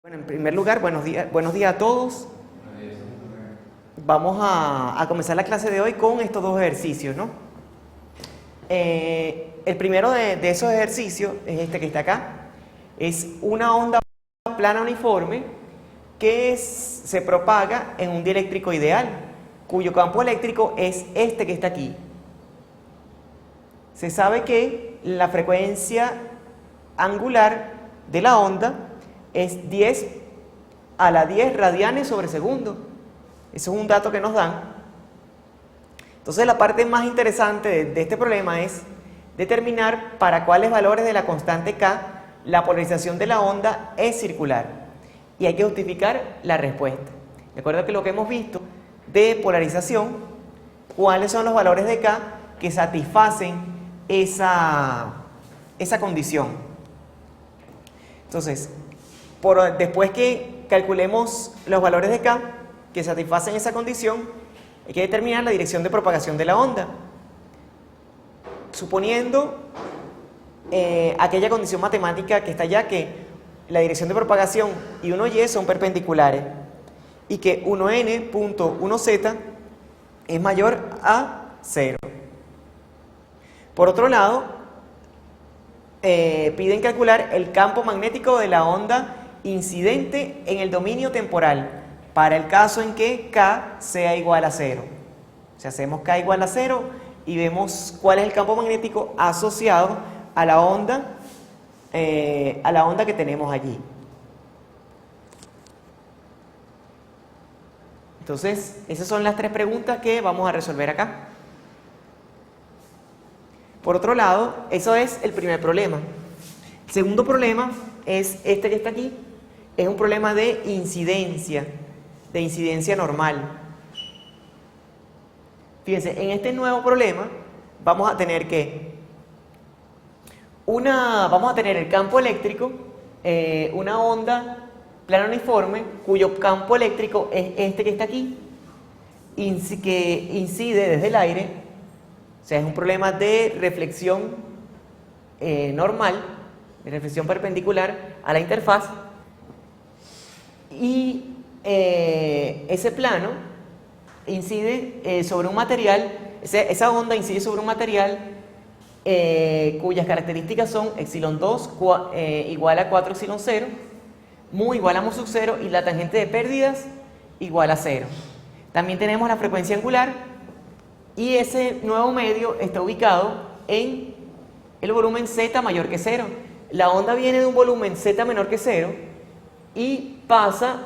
Bueno, en primer lugar, buenos días a todos. Vamos a comenzar la clase de hoy con estos dos ejercicios, ¿no? El primero de esos ejercicios es este que está acá. Es una onda plana uniforme que se propaga en un dieléctrico ideal, cuyo campo eléctrico es este que está aquí. Se sabe que la frecuencia angular de la onda es 10 a la 10 radianes sobre segundo. Eso es un dato que nos dan. Entonces la parte más interesante de este problema es determinar para cuáles valores de la constante K la polarización de la onda es circular. Y hay que justificar la respuesta. De acuerdo a lo que hemos visto de polarización, cuáles son los valores de K que satisfacen esa condición. Entonces, después que calculemos los valores de K que satisfacen esa condición, hay que determinar la dirección de propagación de la onda. Suponiendo aquella condición matemática que está allá, que la dirección de propagación y 1y son perpendiculares y que 1n.1z es mayor a 0. Por otro lado, piden calcular el campo magnético de la onda incidente en el dominio temporal para el caso en que K sea igual a 0. O sea, hacemos K igual a 0 y vemos cuál es el campo magnético asociado a la onda que tenemos allí. Entonces, esas son las tres preguntas que vamos a resolver acá. Por otro lado, eso es el primer problema. El segundo problema es este que está aquí. Es un problema de incidencia normal. Fíjense, en este nuevo problema vamos a tener el campo eléctrico, una onda plana uniforme cuyo campo eléctrico es este que está aquí, que incide desde el aire. O sea, es un problema de reflexión normal, de reflexión perpendicular a la interfaz. Y ese plano incide sobre un material, esa onda incide sobre un material cuyas características son epsilon 2 igual a 4 epsilon 0, mu igual a mu sub 0 y la tangente de pérdidas igual a 0. También tenemos la frecuencia angular y ese nuevo medio está ubicado en el volumen z mayor que 0. La onda viene de un volumen z menor que 0 y pasa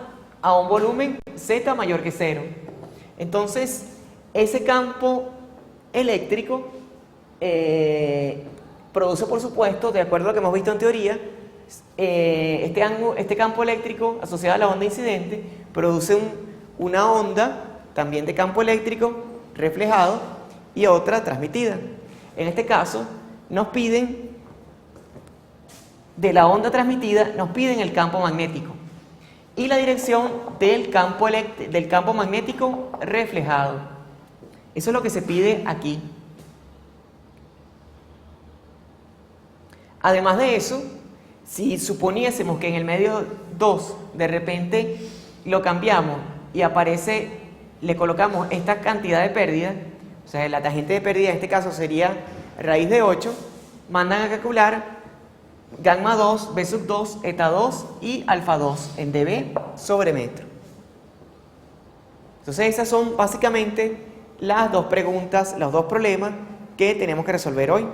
a un volumen z mayor que 0. Entonces, ese campo eléctrico produce, por supuesto, de acuerdo a lo que hemos visto en teoría, este campo eléctrico asociado a la onda incidente produce una onda también de campo eléctrico reflejado y otra transmitida. En este caso, nos piden, de la onda transmitida, nos piden el campo magnético y la dirección del campo magnético reflejado. Eso es lo que se pide aquí. Además de eso, si suponiésemos que en el medio 2 de repente lo cambiamos y le colocamos esta cantidad de pérdida, o sea, la tangente de pérdida en este caso sería raíz de 8, mandan a calcular gamma 2, b sub 2, eta 2 y alfa 2 en dB sobre metro. Entonces esas son básicamente las dos preguntas, los dos problemas que tenemos que resolver hoy.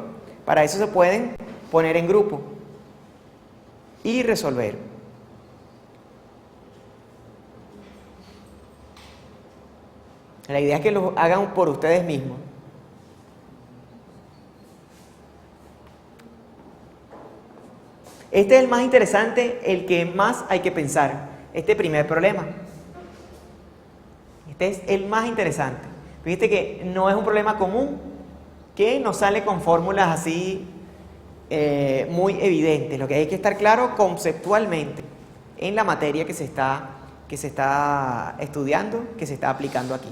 Para eso se pueden poner en grupo y resolver. La idea es que lo hagan por ustedes mismos. Este es el más interesante, el que más hay que pensar, este primer problema. Este es el más interesante. Fíjate que no es un problema común, que no sale con fórmulas así muy evidentes. Lo que hay que estar claro conceptualmente en la materia que se está estudiando, que se está aplicando aquí.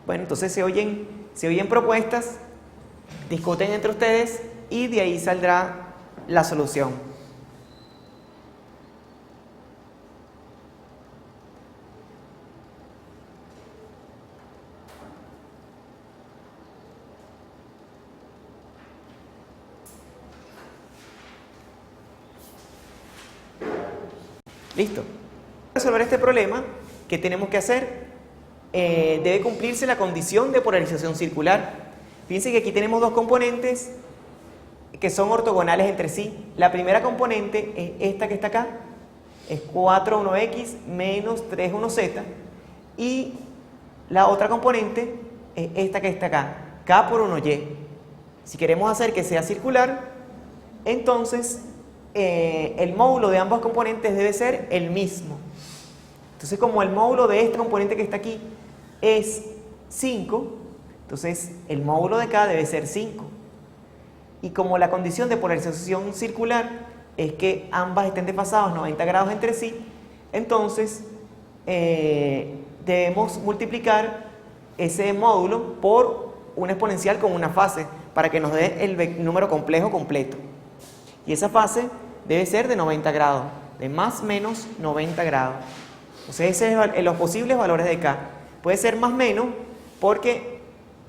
Bueno, entonces se oyen propuestas, discuten entre ustedes y de ahí saldrá la solución. ¿Listo? Para resolver este problema, ¿qué tenemos que hacer? Debe cumplirse la condición de polarización circular. Fíjense que aquí tenemos dos componentes que son ortogonales entre sí. La primera componente es esta que está acá, es 4,1x menos 3,1z, y la otra componente es esta que está acá, k por 1y. Si queremos hacer que sea circular, entonces el módulo de ambos componentes debe ser el mismo. Entonces, como el módulo de este componente que está aquí es 5, entonces el módulo de k debe ser 5. Y como la condición de polarización circular es que ambas estén desfasadas 90 grados entre sí, entonces debemos multiplicar ese módulo por una exponencial con una fase para que nos dé el número complejo completo. Y esa fase debe ser de 90 grados, de más menos 90 grados. Entonces, ese es los posibles valores de k. Puede ser más menos porque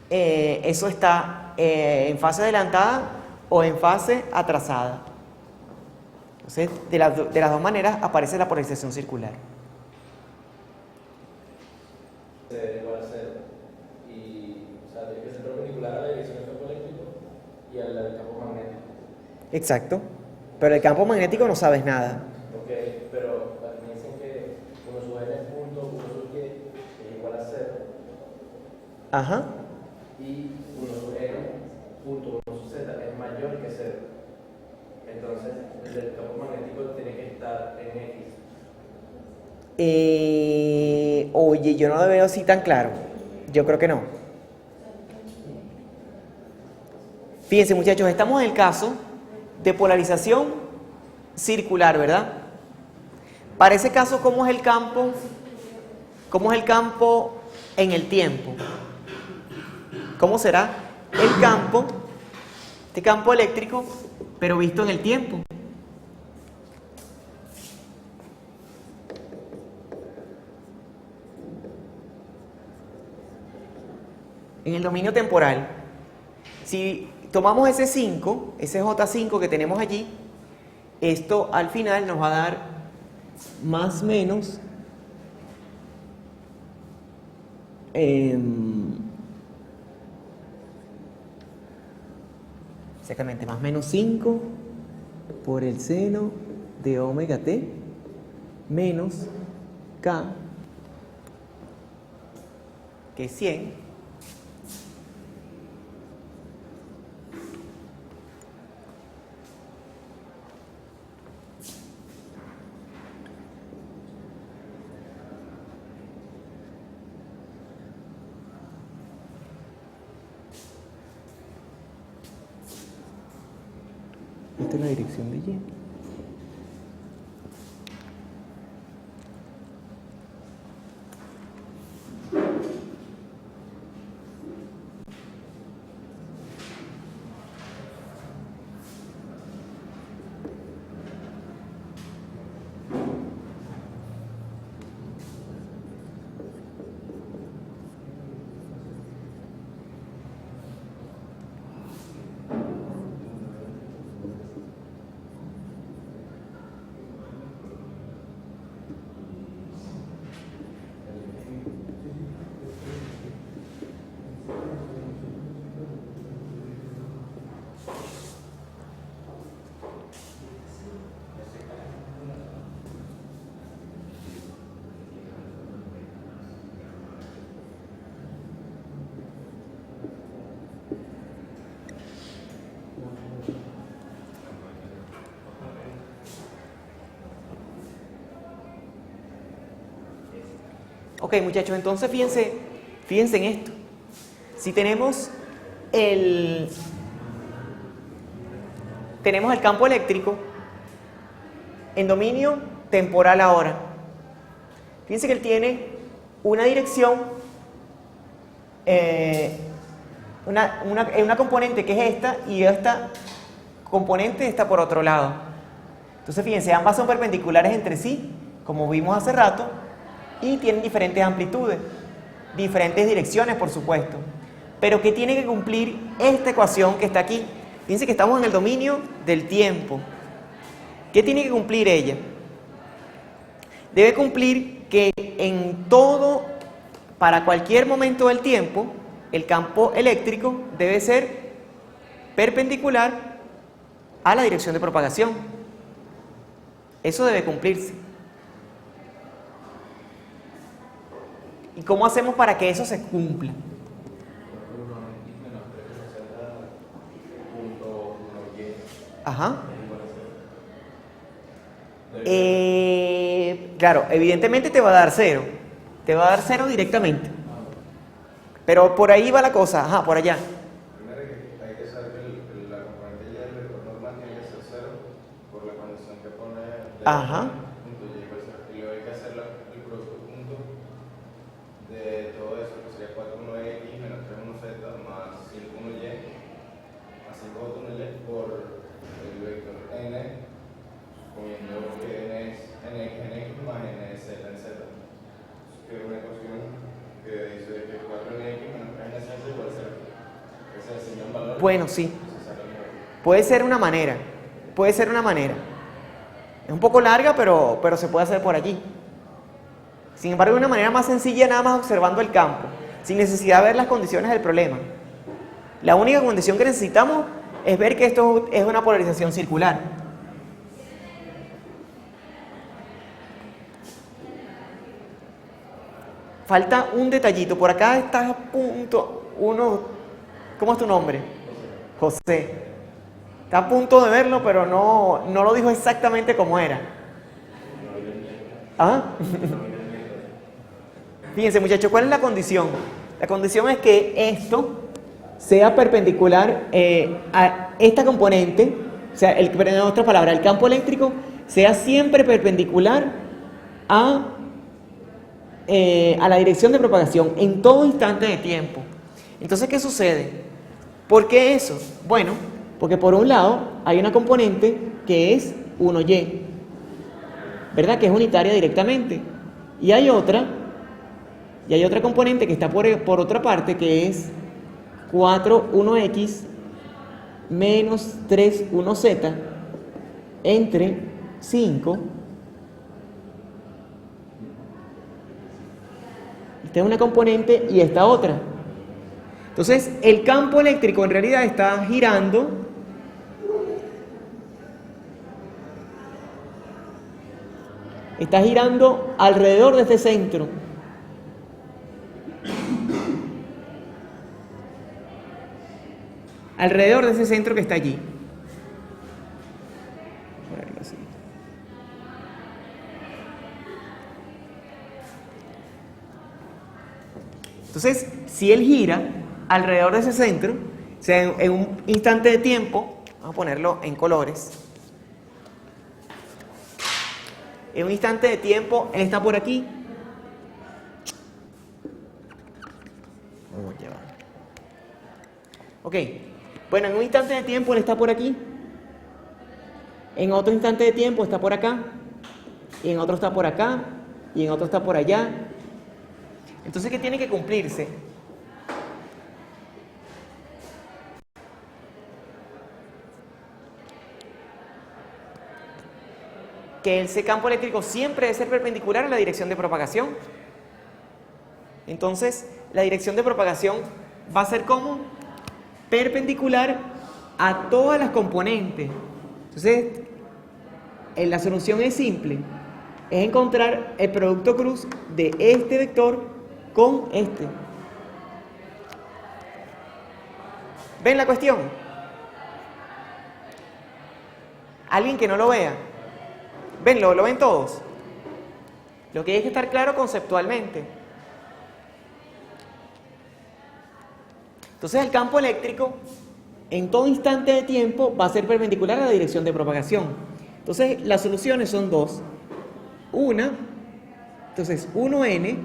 eso está en fase adelantada o en fase atrasada. Entonces, de las dos maneras aparece la polarización circular. Igual a 0 y, o sea, tiene que ser perpendicular a la dirección del campo eléctrico y al campo magnético. Exacto, pero el campo magnético no sabes nada. Ok, pero me dicen que 1 sub n punto 1 sub y es igual a 0. Ajá. Y 1 sub n punto 1 sub z es mayor que 0. Entonces, el campo magnético tiene que estar en x. Oye, yo no lo veo así tan claro. Yo creo que no. Fíjense, muchachos, estamos en el caso de polarización circular, ¿verdad? Para ese caso, ¿cómo es el campo? ¿Cómo es el campo en el tiempo? ¿Cómo será el campo, este campo eléctrico, pero visto en el tiempo? En el dominio temporal, si tomamos ese 5, ese J5 que tenemos allí, esto al final nos va a dar más o menos exactamente, más o menos 5 por el seno de omega t menos k, que es 100. Esta es la dirección de Y. Ok, muchachos, entonces fíjense en esto. Si tenemos el campo eléctrico en dominio temporal ahora, fíjense que él tiene una dirección, una componente que es esta, y esta componente está por otro lado. Entonces fíjense, ambas son perpendiculares entre sí, como vimos hace rato, y tienen diferentes amplitudes, diferentes direcciones, por supuesto. Pero ¿qué tiene que cumplir esta ecuación que está aquí? Fíjense que estamos en el dominio del tiempo. ¿Qué tiene que cumplir ella? debe cumplir que en todo, para cualquier momento del tiempo, el campo eléctrico debe ser perpendicular a la dirección de propagación. Eso debe cumplirse. ¿Y cómo hacemos para que eso se cumpla? 1x menos 3 punto 1y. Ajá. Claro, evidentemente te va a dar 0. Te va a dar 0 directamente. Pero por ahí va la cosa. Ajá, por allá. Primero hay que saber que la componente y del vector normal tiene que ser 0 por la condición que pone de Ajá. punto y igual 0. Y luego hay que hacer el producto punto de todo eso, que sería 4,1x menos 3,1z más 5,1y más 5,1y por el vector n, poniendo que n es nx más nz en z. Que es una ecuación que dice que 4nx menos 3nz igual a 0. Que se asigna un valor. Bueno, sí. Y se saca el número. Puede ser una manera. Puede ser una manera. Es un poco larga, pero se puede hacer por allí. Sin embargo, de una manera más sencilla, nada más observando el campo, sin necesidad de ver las condiciones del problema. La única condición que necesitamos es ver que esto es una polarización circular. Falta un detallito. Por acá está a punto uno. ¿Cómo es tu nombre? José. Está a punto de verlo, pero no lo dijo exactamente como era. ¿Ah? Fíjense, muchachos, ¿cuál es la condición? La condición es que esto sea perpendicular a esta componente, o sea, en otras palabras, el campo eléctrico sea siempre perpendicular a la dirección de propagación en todo instante de tiempo. Entonces, ¿qué sucede? ¿Por qué eso? Bueno, porque por un lado hay una componente que es 1y, ¿verdad? Que es unitaria directamente. Y hay otra componente que está por otra parte, que es 4,1x menos 3,1z entre 5. Esta es una componente y esta otra. Entonces, el campo eléctrico en realidad está girando alrededor de este centro. Alrededor de ese centro que está allí. Voy a verlo así. Entonces, si él gira alrededor de ese centro, o sea, en un instante de tiempo, vamos a ponerlo en colores. En un instante de tiempo, él está por aquí. Vamos a llevar. Ok. Bueno, en un instante de tiempo él está por aquí. En otro instante de tiempo está por acá. Y en otro está por acá. Y en otro está por allá. Entonces, ¿qué tiene que cumplirse? Que ese campo eléctrico siempre debe ser perpendicular a la dirección de propagación. Entonces, la dirección de propagación va a ser como perpendicular a todas las componentes. Entonces, la solución es simple. Es encontrar el producto cruz de este vector con este. ¿Ven la cuestión? ¿Alguien que no lo vea? ¿Ven? ¿Lo ven todos? Lo que hay que estar claro conceptualmente. Entonces el campo eléctrico en todo instante de tiempo va a ser perpendicular a la dirección de propagación. Entonces las soluciones son dos. Una, entonces 1n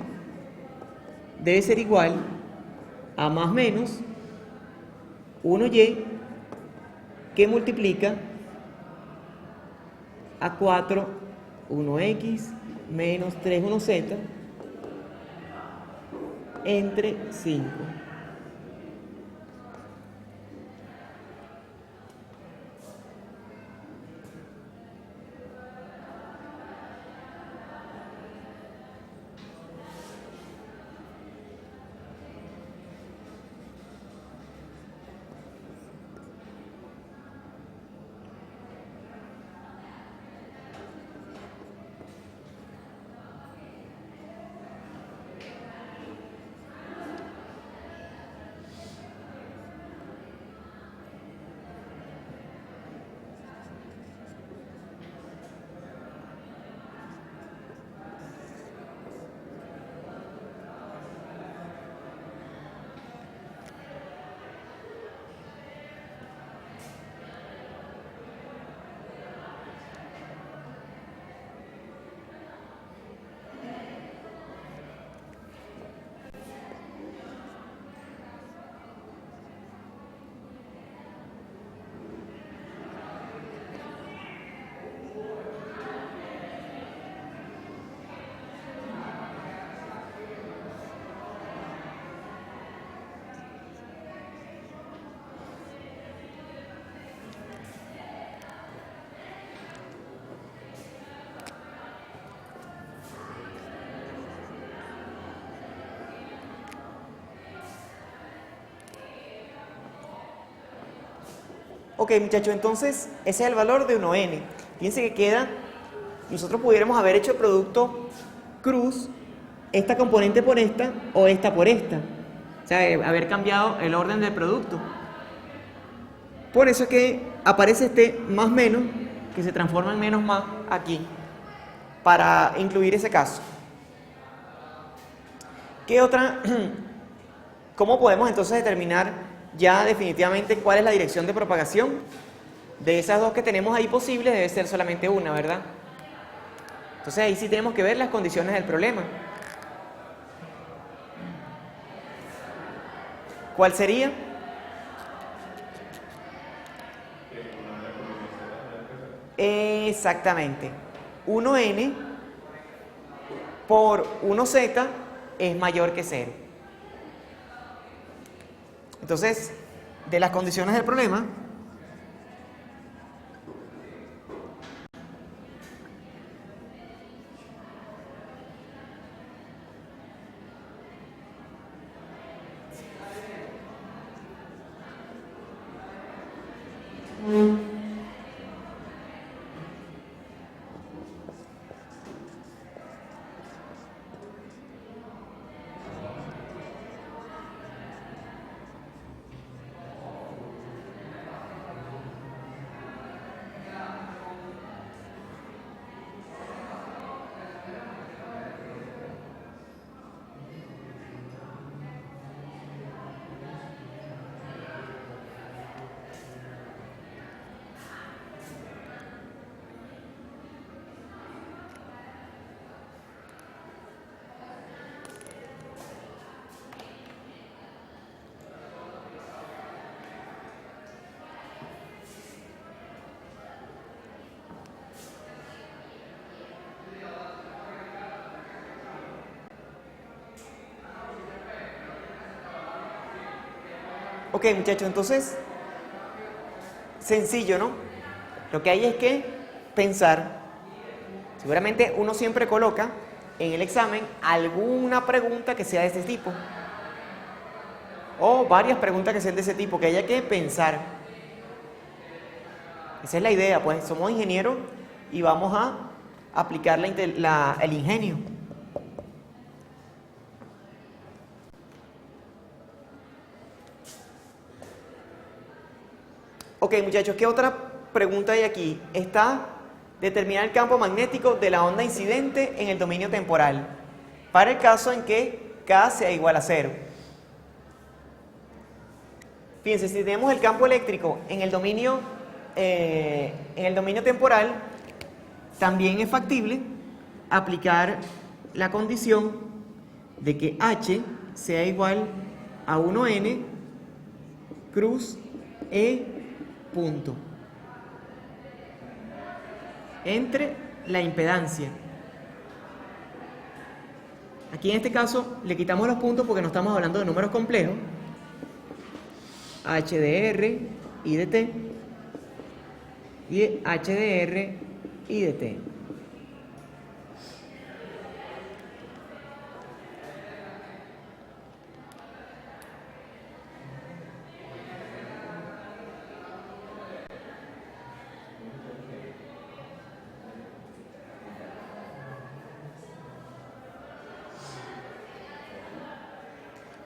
debe ser igual a más menos 1y que multiplica a 4, 1x menos 3, 1z entre 5. Ok, muchachos, entonces ese es el valor de 1n. Fíjense que queda, nosotros pudiéramos haber hecho el producto cruz, esta componente por esta o esta por esta. O sea, haber cambiado el orden del producto. Por eso es que aparece este más menos, que se transforma en menos más aquí, para incluir ese caso. ¿Qué otra? ¿Cómo podemos entonces determinar ya definitivamente cuál es la dirección de propagación? De esas dos que tenemos ahí posibles debe ser solamente una, ¿verdad? Entonces ahí sí tenemos que ver las condiciones del problema. ¿Cuál sería? Exactamente. 1n por 1z es mayor que 0. Entonces, de las condiciones del problema, ok, muchachos, entonces, sencillo, ¿no? Lo que hay es que pensar. Seguramente uno siempre coloca en el examen alguna pregunta que sea de ese tipo. O varias preguntas que sean de ese tipo, que haya que pensar. Esa es la idea, pues somos ingenieros y vamos a aplicar el ingenio. Ok, muchachos, ¿qué otra pregunta hay aquí? Está determinar el campo magnético de la onda incidente en el dominio temporal, para el caso en que K sea igual a 0. Fíjense, si tenemos el campo eléctrico en el dominio temporal, también es factible aplicar la condición de que H sea igual a 1n cruz E punto entre la impedancia. Aquí en este caso le quitamos los puntos porque no estamos hablando de números complejos. H de R y de T y H de R y de T.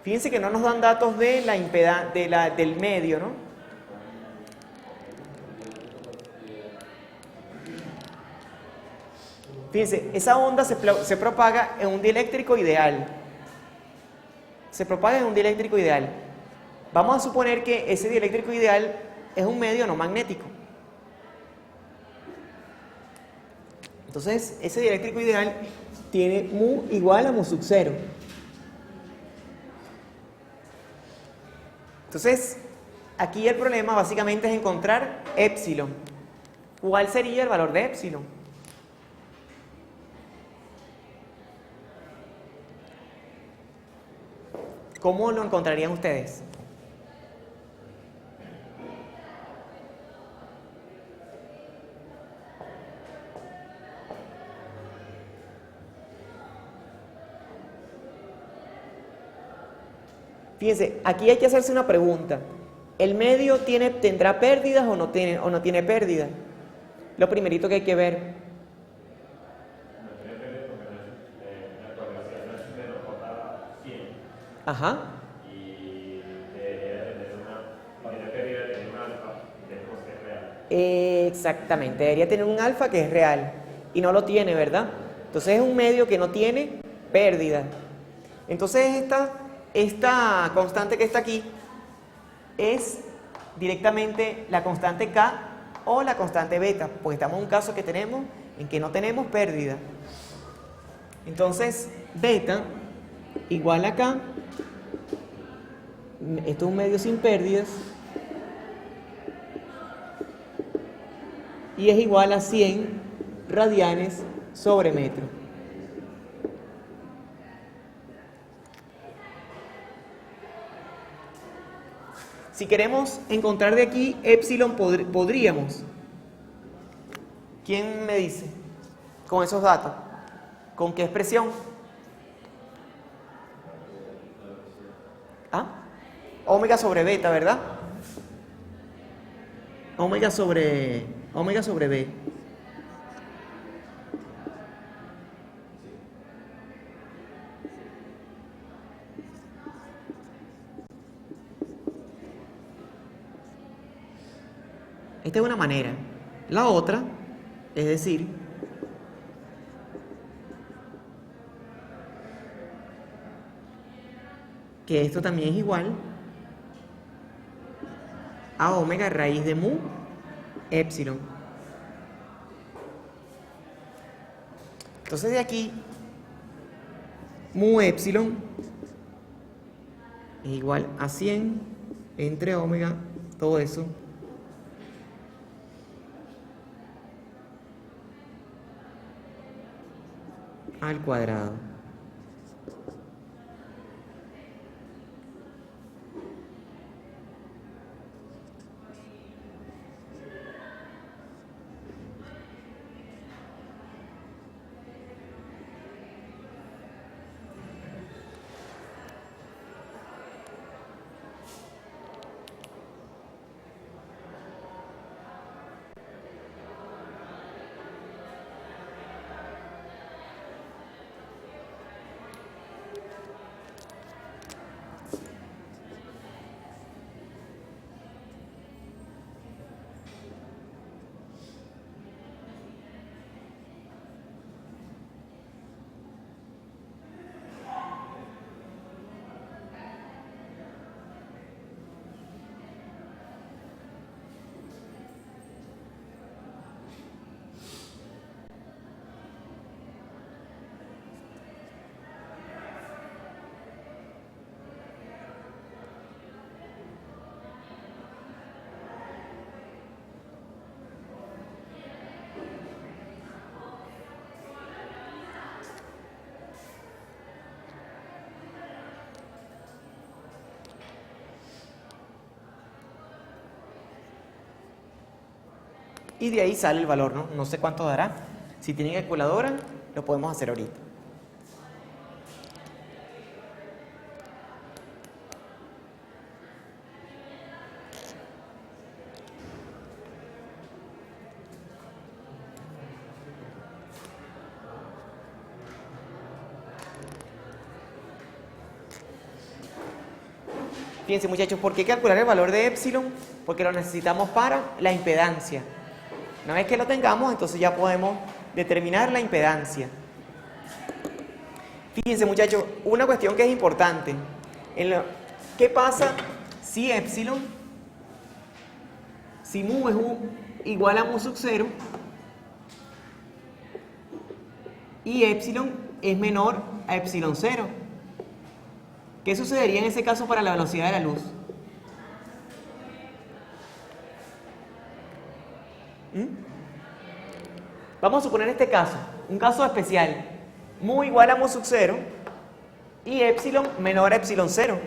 Fíjense que no nos dan datos de la del medio, ¿no? Fíjense, esa onda se propaga en un dieléctrico ideal. Se propaga en un dieléctrico ideal. Vamos a suponer que ese dieléctrico ideal es un medio no magnético. Entonces, ese dieléctrico ideal tiene mu igual a mu sub 0. Entonces, aquí el problema básicamente es encontrar épsilon. ¿Cuál sería el valor de épsilon? ¿Cómo lo encontrarían ustedes? Fíjense, aquí hay que hacerse una pregunta. ¿El medio tendrá pérdidas o no tiene pérdidas? Lo primerito que hay que ver. No tiene pérdida porque la probabilidad no es menos J 100 Ajá. y debería tener tiene pérdida de tener un alfa y tenemos que es real. Exactamente, debería tener un alfa que es real y no lo tiene, ¿verdad? Entonces es un medio que no tiene pérdida. Entonces esta constante que está aquí es directamente la constante K o la constante beta, porque estamos en un caso en que no tenemos pérdida. Entonces beta igual a K, esto es un medio sin pérdidas, y es igual a 100 radianes sobre metro. Si queremos encontrar de aquí epsilon, podríamos. ¿Quién me dice? Con esos datos. ¿Con qué expresión? ¿Ah? Omega sobre beta, ¿verdad? Omega sobre B. Esta es una manera. La otra, es decir, que esto también es igual a omega raíz de mu epsilon. Entonces de aquí, mu epsilon es igual a 100 entre omega, todo eso, al cuadrado. Y de ahí sale el valor, ¿no? No sé cuánto dará. Si tienen calculadora, lo podemos hacer ahorita. Fíjense, muchachos, ¿por qué calcular el valor de epsilon? Porque lo necesitamos para la impedancia. Una vez que lo tengamos, entonces ya podemos determinar la impedancia. Fíjense, muchachos, una cuestión que es importante. ¿Qué pasa si epsilon, si mu es igual a mu sub 0 y epsilon es menor a epsilon 0? ¿Qué sucedería en ese caso para la velocidad de la luz? Vamos a suponer este caso, un caso especial. Mu igual a mu sub 0 y epsilon menor a epsilon 0.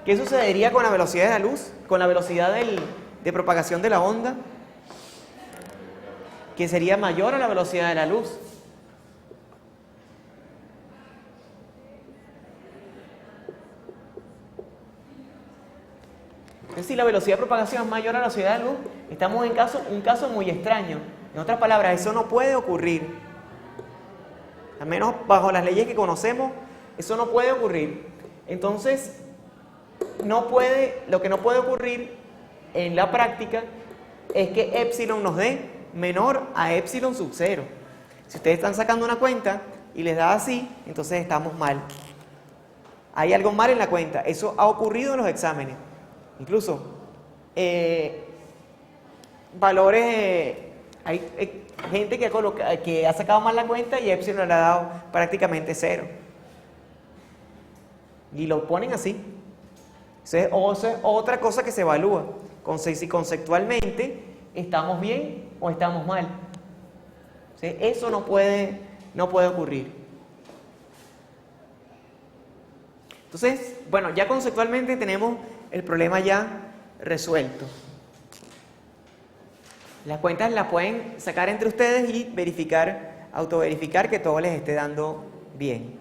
¿Qué sucedería con la velocidad de la luz? Con la velocidad de propagación de la onda, que sería mayor a la velocidad de la luz. Entonces, si la velocidad de propagación es mayor a la velocidad de la luz, estamos en un caso muy extraño. En otras palabras, eso no puede ocurrir. Al menos bajo las leyes que conocemos, eso no puede ocurrir. Entonces, lo que no puede ocurrir en la práctica es que epsilon nos dé menor a epsilon sub 0. Si ustedes están sacando una cuenta y les da así, entonces estamos mal. Hay algo mal en la cuenta. Eso ha ocurrido en los exámenes. Incluso, valores, hay gente que ha sacado mal la cuenta y epsilon le ha dado prácticamente 0. Y lo ponen así. Eso es otra cosa que se evalúa. Si conceptualmente estamos bien o estamos mal. Eso no puede ocurrir. Entonces, bueno, ya conceptualmente tenemos el problema ya resuelto. Las cuentas las pueden sacar entre ustedes y verificar, autoverificar que todo les esté dando bien.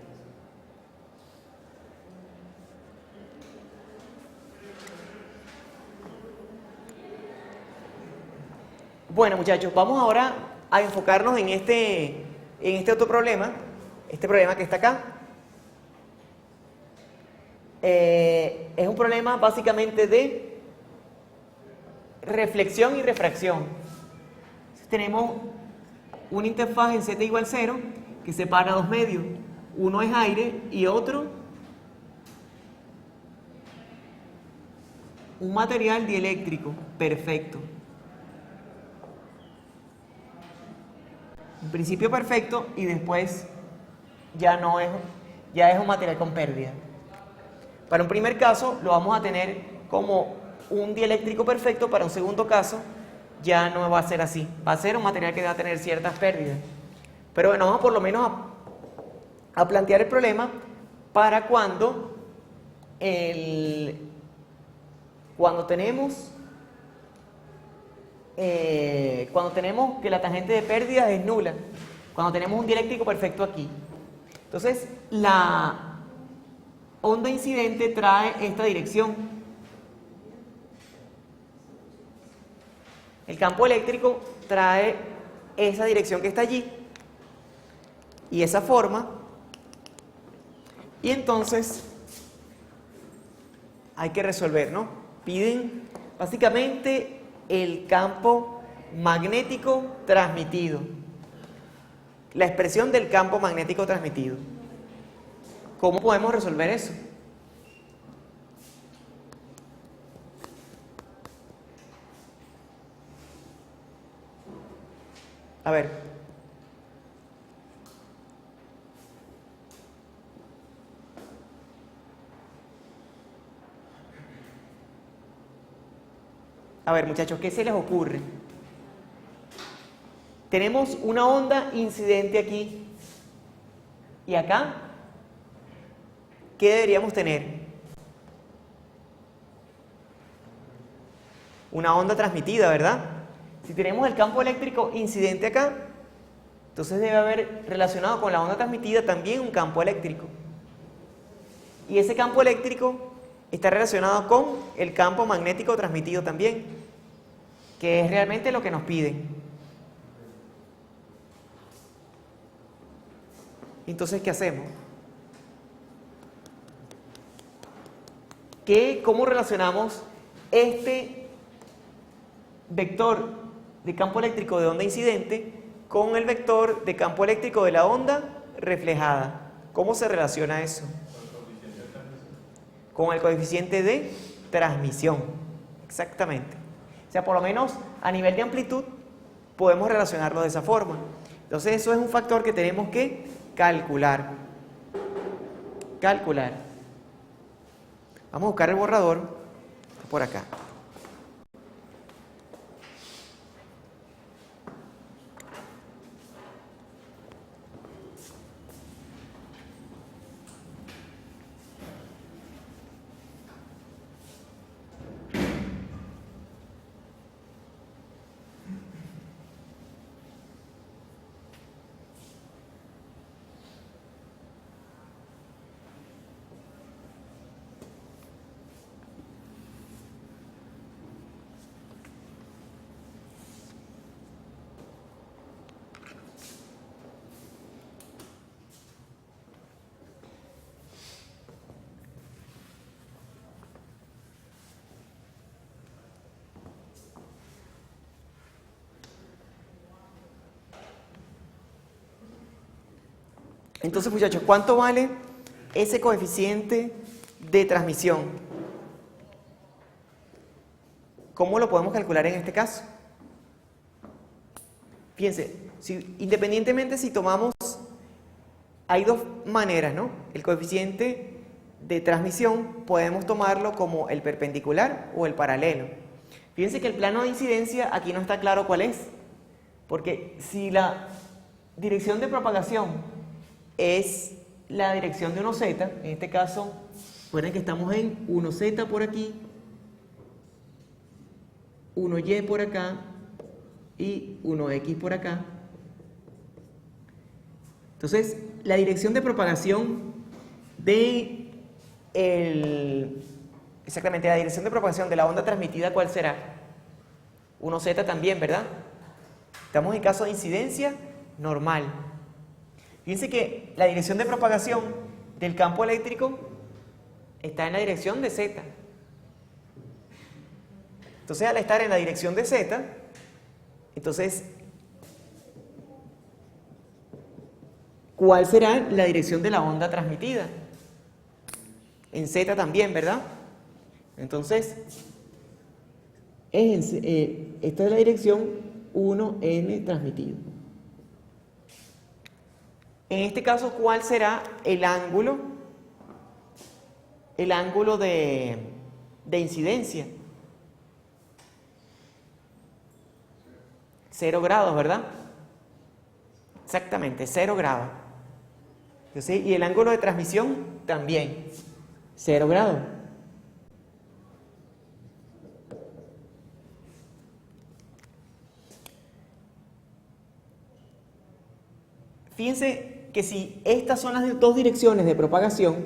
Bueno, muchachos, vamos ahora a enfocarnos en este otro problema, este problema que está acá. Es un problema básicamente de reflexión y refracción. Tenemos una interfaz en z igual 0 que separa dos medios. Uno es aire y otro un material dieléctrico perfecto. En principio perfecto y después ya es un material con pérdida. Para un primer caso lo vamos a tener como un dieléctrico perfecto, para un segundo caso ya no va a ser así, va a ser un material que va a tener ciertas pérdidas. Pero bueno, vamos por lo menos a plantear el problema para cuando tenemos que la tangente de pérdida es nula, cuando tenemos un dieléctrico perfecto aquí. Entonces, la onda incidente trae esta dirección. El campo eléctrico trae esa dirección que está allí y esa forma. Y entonces hay que resolver, ¿no? Piden básicamente el campo magnético transmitido, la expresión del campo magnético transmitido. ¿Cómo podemos resolver eso? A ver. A ver, muchachos, ¿qué se les ocurre? Tenemos una onda incidente aquí y acá. ¿Qué deberíamos tener? Una onda transmitida, ¿verdad? Si tenemos el campo eléctrico incidente acá, entonces debe haber relacionado con la onda transmitida también un campo eléctrico. Y ese campo eléctrico está relacionado con el campo magnético transmitido también, que es realmente lo que nos piden. Entonces, ¿qué hacemos? ¿Cómo relacionamos este vector de campo eléctrico de onda incidente con el vector de campo eléctrico de la onda reflejada? ¿Cómo se relaciona eso? Con el coeficiente de transmisión. Exactamente. O sea, por lo menos a nivel de amplitud podemos relacionarlo de esa forma. Entonces eso es un factor que tenemos que calcular. Vamos a buscar el borrador por acá. Entonces, muchachos, ¿cuánto vale ese coeficiente de transmisión? ¿Cómo lo podemos calcular en este caso? Fíjense, independientemente si tomamos, hay dos maneras, ¿no? El coeficiente de transmisión podemos tomarlo como el perpendicular o el paralelo. Fíjense que el plano de incidencia aquí no está claro cuál es, porque si la dirección de propagación es la dirección de 1z, en este caso, recuerden que estamos en 1z por aquí, 1y por acá y 1x por acá. Entonces, la dirección de propagación exactamente, la dirección de propagación de la onda transmitida, ¿cuál será? 1z también, ¿verdad? Estamos en caso de incidencia normal. Fíjense que la dirección de propagación del campo eléctrico está en la dirección de z. Entonces, al estar en la dirección de z, entonces, ¿cuál será la dirección de la onda transmitida? En z también, ¿verdad? Entonces, esta es la dirección 1n transmitido. En este caso, ¿cuál será el ángulo? El ángulo de incidencia. 0 grados, ¿verdad? Exactamente, 0 grados. ¿Sí? Y el ángulo de transmisión también, 0 grados. Fíjense que si estas son las dos direcciones de propagación,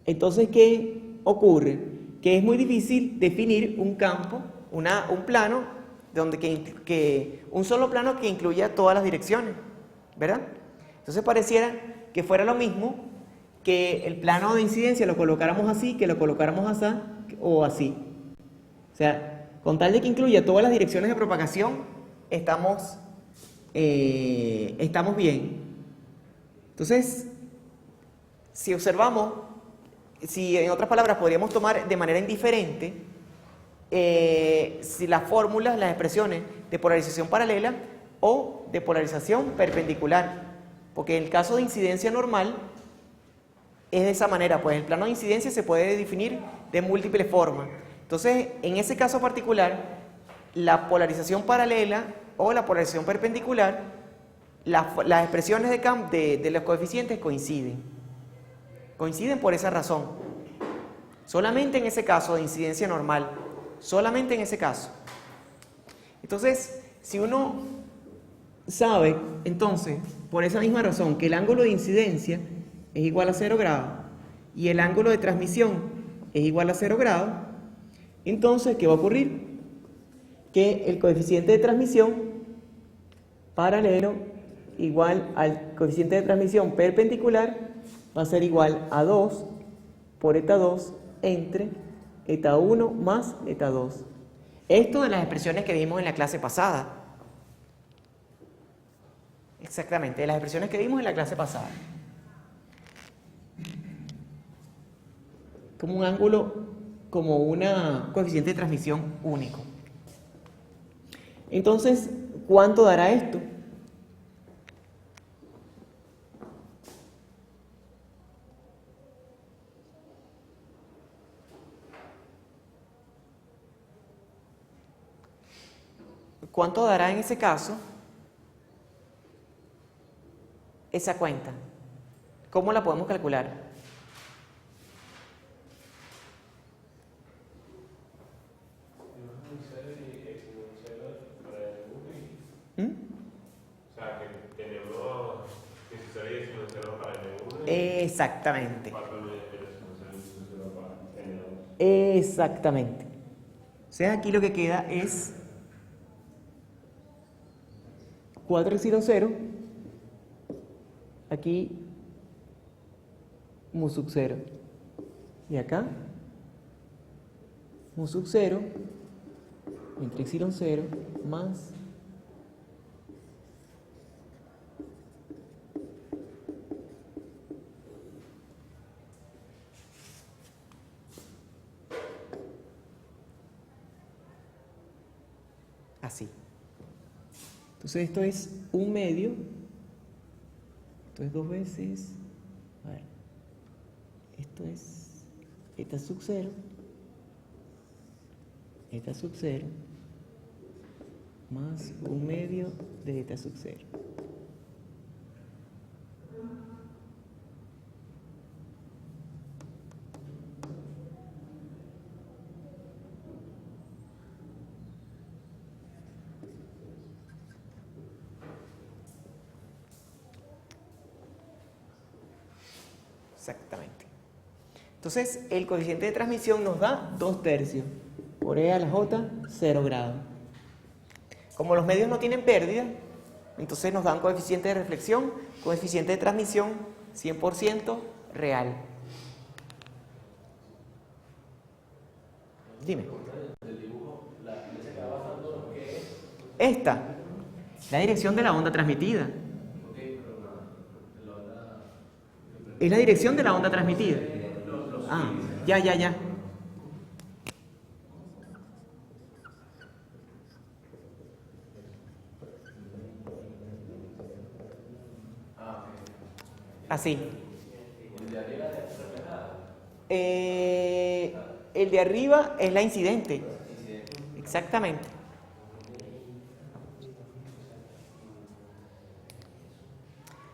entonces ¿qué ocurre? Que es muy difícil definir un campo, un plano, un solo plano que incluya todas las direcciones, ¿verdad? Entonces pareciera que fuera lo mismo que el plano de incidencia lo colocáramos así, que lo colocáramos así o así. O sea, con tal de que incluya todas las direcciones de propagación, estamos bien. Entonces, si observamos, si en otras palabras podríamos tomar de manera indiferente si las fórmulas, las expresiones de polarización paralela o de polarización perpendicular, porque en el caso de incidencia normal es de esa manera, pues el plano de incidencia se puede definir de múltiples formas. Entonces, en ese caso particular, la polarización paralela o la polarización perpendicular, las expresiones de los coeficientes coinciden por esa razón, solamente en ese caso de incidencia normal, solamente en ese caso. Entonces, si uno sabe, entonces, por esa misma razón, que el ángulo de incidencia es igual a 0 grados y el ángulo de transmisión es igual a 0 grados, entonces, ¿qué va a ocurrir? Que el coeficiente de transmisión paralelo igual al coeficiente de transmisión perpendicular va a ser igual a 2 por eta 2 entre eta 1 más eta 2. Esto de las expresiones que vimos en la clase pasada. Exactamente, de las expresiones que vimos en la clase pasada. Como un ángulo, como un coeficiente de transmisión único. Entonces, ¿cuánto dará esto? ¿Cuánto dará en ese caso esa cuenta? ¿Cómo la podemos calcular? ¿Mm? O sea, que tenemos 16 y 0 para N1. Exactamente. 4 y 0 para N2. Exactamente. O sea, aquí lo que queda es 4 y 0, aquí mu sub 0 y acá mu sub 0 entre epsilon 0 más así. Entonces esto es 1 medio, esto es 2 veces, a ver, esto es eta sub 0, eta sub 0, más 1 medio de eta sub 0. Exactamente. Entonces, el coeficiente de transmisión nos da 2/3 por e a la j, 0 grados. Como los medios no tienen pérdida, entonces nos dan coeficiente de reflexión, coeficiente de transmisión 100% real. Dime. Esta, la dirección de la onda transmitida. Es la dirección de la onda transmitida. Ah, ya. Así. El de arriba es la incidente. Exactamente.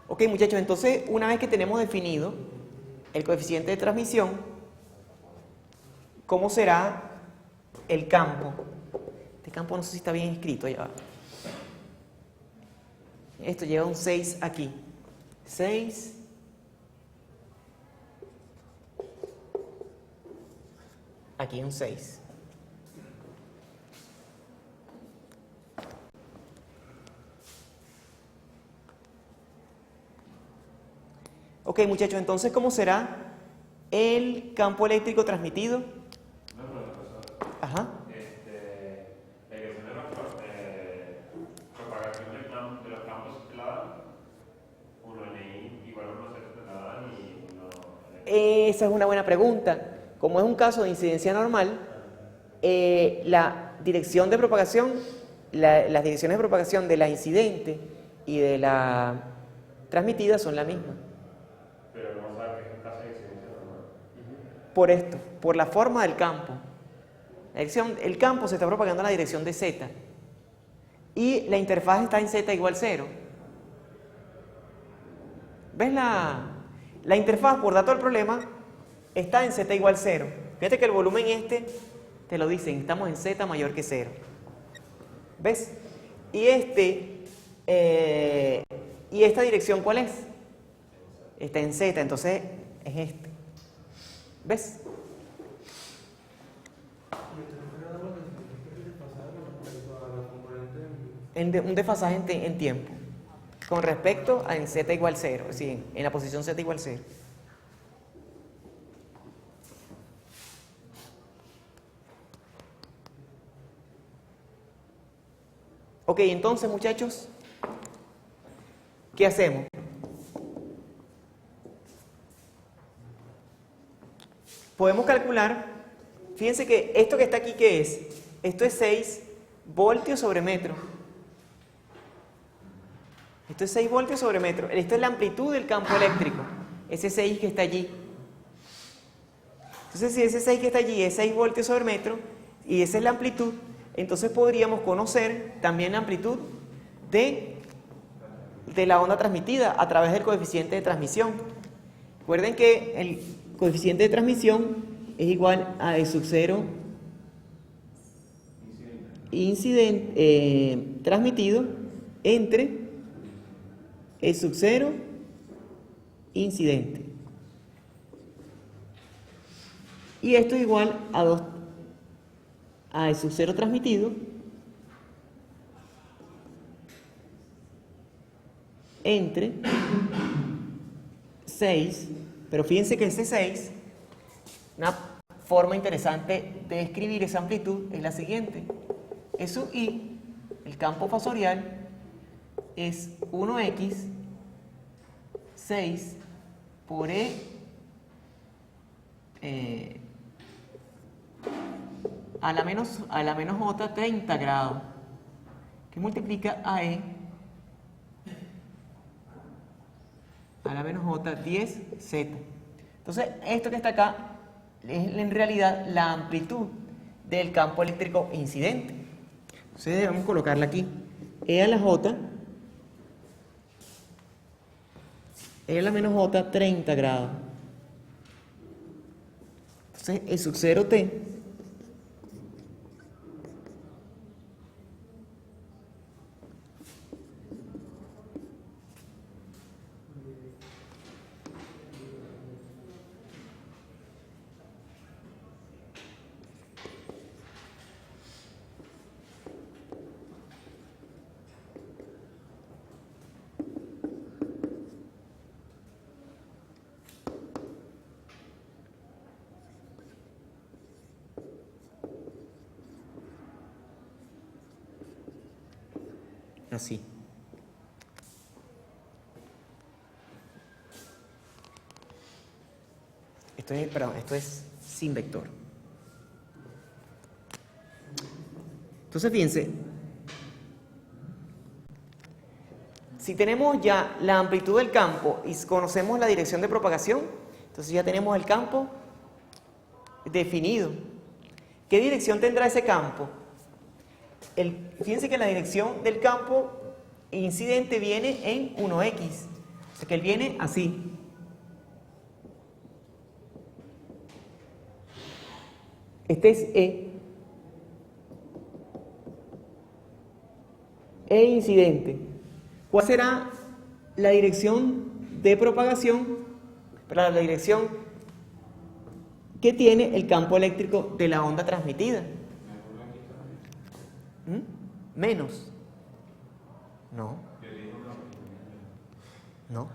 Ok, muchachos, entonces una vez que tenemos definido el coeficiente de transmisión, ¿cómo será el campo? Este campo no sé si está bien escrito, ya va. Esto lleva un 6 aquí. 6. Aquí un 6. Ok, muchachos, entonces, ¿cómo será el campo eléctrico transmitido? Una pregunta, profesor. Ajá. La dirección de propagación de los campos la dan, 1 NI igual a 1 Z la dan y 1 NI. Esa es una buena pregunta. Como es un caso de incidencia normal, la dirección de propagación, las direcciones de propagación de la incidente y de la transmitida son la misma. Pero vamos a ver que es un caso de incidencia normal. Por esto, por la forma del campo. El campo se está propagando en la dirección de Z y la interfaz está en Z igual 0. ¿Ves la interfaz por dato del problema? Está en Z igual 0. Fíjate que el volumen te lo dicen, estamos en Z mayor que 0. ¿Ves? Y esta dirección, ¿cuál es? Está en Z, entonces es este. ¿Ves? Un desfasaje en tiempo. Con respecto a en Z igual 0. Sí, en la posición Z igual 0. Ok, entonces, muchachos, ¿qué hacemos? Podemos calcular, fíjense que esto que está aquí, ¿qué es? Esto es 6 voltios sobre metro. Esto es 6 voltios sobre metro. Esto es la amplitud del campo eléctrico, ese 6 que está allí. Entonces, si ese 6 que está allí es 6 voltios sobre metro y esa es la amplitud, entonces podríamos conocer también la amplitud de la onda transmitida a través del coeficiente de transmisión. Recuerden que el coeficiente de transmisión es igual a E sub 0 transmitido entre E sub 0 incidente. Y esto es igual a E sub 0 transmitido entre 6, pero fíjense que ese 6, una forma interesante de escribir esa amplitud es la siguiente. E sub i, el campo fasorial, es 1x 6 por a la menos j 30 grados. multiplica a E a la menos J 10Z. Entonces, esto que está acá es en realidad la amplitud del campo eléctrico incidente. Entonces, vamos a colocarla aquí. E a la J, E a la menos J, 30 grados. Entonces, E sub 0T así. Esto es sin vector. Entonces, fíjense, si tenemos ya la amplitud del campo y conocemos la dirección de propagación, entonces ya tenemos el campo definido. ¿Qué dirección tendrá ese campo? Fíjense que la dirección del campo incidente viene en 1x, o sea que él viene así. Este es E. E incidente. ¿Cuál será la dirección de propagación? La dirección que tiene el campo eléctrico de la onda transmitida. Menos. No. No.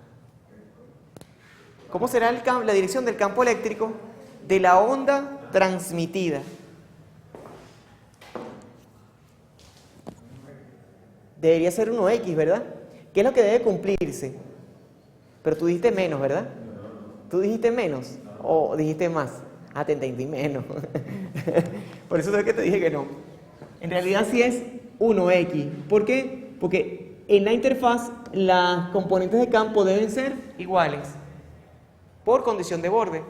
¿Cómo será la dirección del campo eléctrico de la onda transmitida? Debería ser 1x, ¿verdad? ¿Qué es lo que debe cumplirse? Pero tú dijiste menos, ¿verdad? ¿Tú dijiste menos o dijiste más? Ah, te entendí menos. Por eso es que te dije que no. En realidad sí es 1x. ¿Por qué? Porque en la interfaz las componentes de campo deben ser iguales por condición de borde.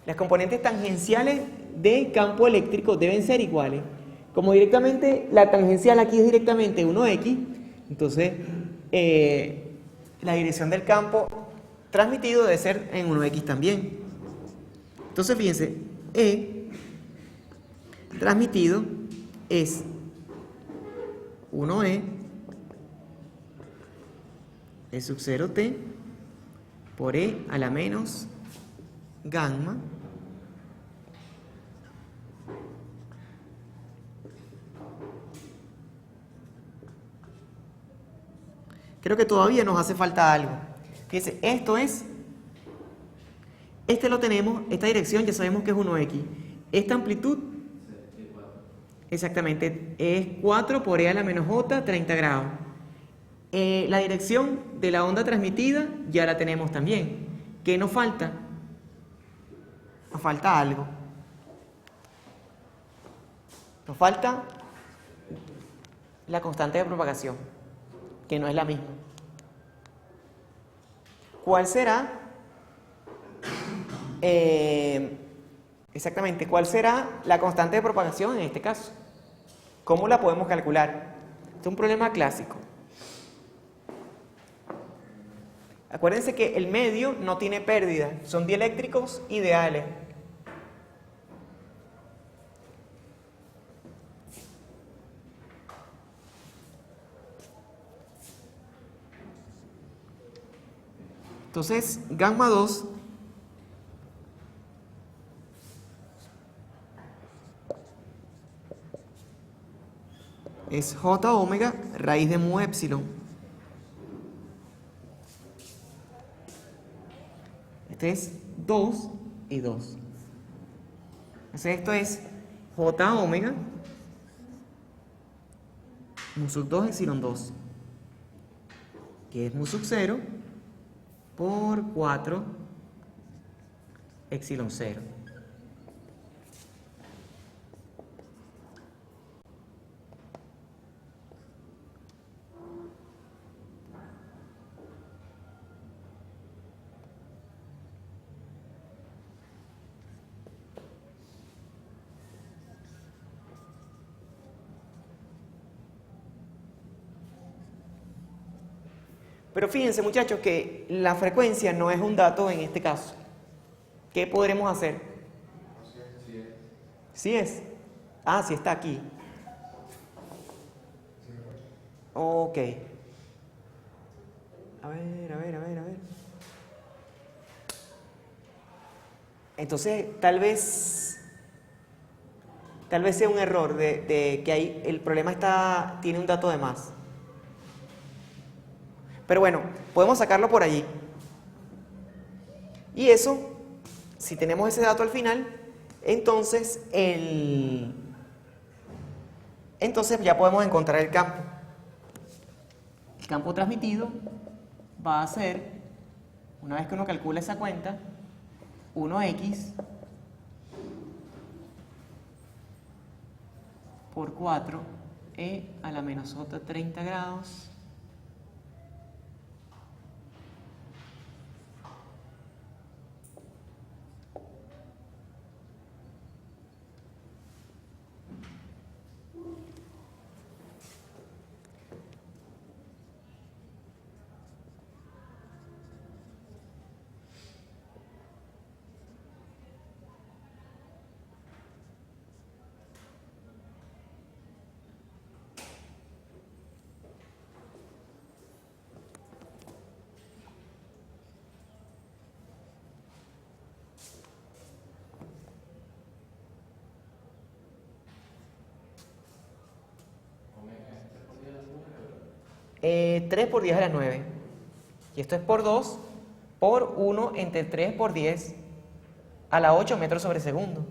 Las componentes tangenciales de campo eléctrico deben ser iguales. Como directamente la tangencial aquí es directamente 1x, entonces la dirección del campo transmitido debe ser en 1x también. Entonces fíjense, E transmitido es 1e E sub 0t por E a la menos gamma creo que todavía nos hace falta algo. Fíjense, este lo tenemos, esta dirección ya sabemos que es 1x. Esta amplitud, exactamente, es 4 por E a la menos J, 30 grados. La dirección de la onda transmitida ya la tenemos también. ¿Qué nos falta? Nos falta algo. Nos falta la constante de propagación, que no es la misma. ¿Cuál será? Exactamente, ¿cuál será la constante de propagación en este caso? ¿Cómo la podemos calcular? Este es un problema clásico. Acuérdense que el medio no tiene pérdida, son dieléctricos ideales. Entonces, gamma 2 es J omega raíz de mu epsilon. Este es 2 y 2. Entonces esto es J omega mu sub 2 epsilon 2, que es mu sub 0 por 4 epsilon 0. Pero fíjense, muchachos, que la frecuencia no es un dato en este caso. ¿Qué podremos hacer? ¿Sí es? Ah, sí está aquí. Ok. A ver. Entonces, tal vez sea un error de que ahí el problema tiene un dato de más. Pero bueno, podemos sacarlo por allí. Y eso, si tenemos ese dato al final, entonces ya podemos encontrar el campo. El campo transmitido va a ser, una vez que uno calcula esa cuenta, 1x por 4e a la menos j 30 grados eh, 3 por 10 a la 9. Y esto es por 2 por 1 entre 3 por 10 a la 8 metros sobre segundo.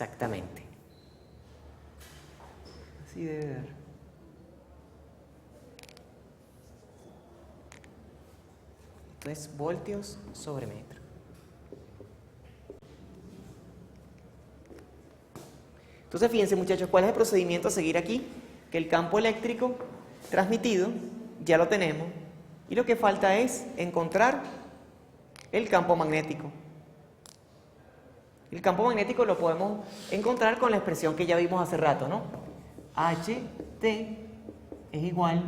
Exactamente. Así debe dar. Esto es voltios sobre metro. Entonces, fíjense, muchachos, ¿cuál es el procedimiento a seguir aquí? Que el campo eléctrico transmitido ya lo tenemos y lo que falta es encontrar el campo magnético. El campo magnético lo podemos encontrar con la expresión que ya vimos hace rato, ¿no? HT es igual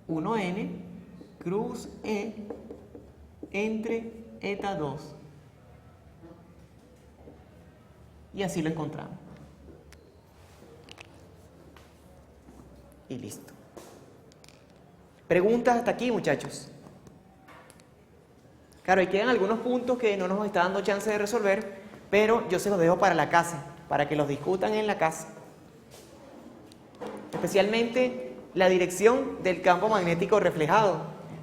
1N cruz E entre eta 2. Y así lo encontramos. Y listo. ¿Preguntas hasta aquí, muchachos? Claro, y quedan algunos puntos que no nos está dando chance de resolver, pero yo se los dejo para la casa, para que los discutan en la casa. Especialmente la dirección del campo magnético reflejado.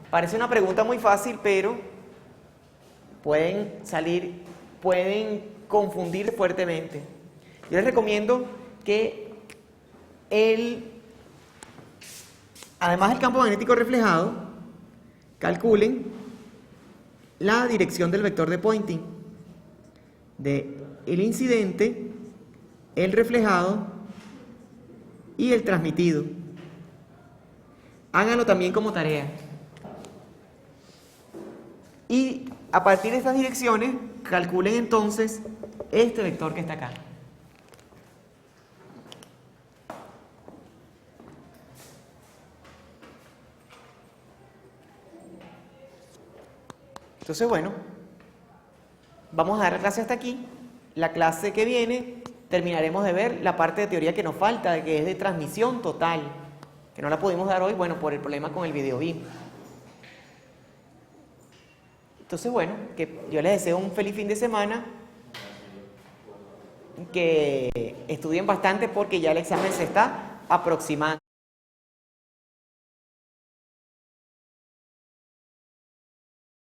Parece una pregunta muy fácil, pero pueden confundir fuertemente. Yo les recomiendo que además del campo magnético reflejado, calculen la dirección del vector de Poynting de el incidente, el reflejado y el transmitido. Háganlo también como tarea. Y a partir de estas direcciones, calculen entonces este vector que está acá. Entonces, bueno, vamos a dar la clase hasta aquí. La clase que viene terminaremos de ver la parte de teoría que nos falta, que es de transmisión total, que no la pudimos dar hoy, bueno, por el problema con el video BIM. Entonces, bueno, que yo les deseo un feliz fin de semana, que estudien bastante porque ya el examen se está aproximando.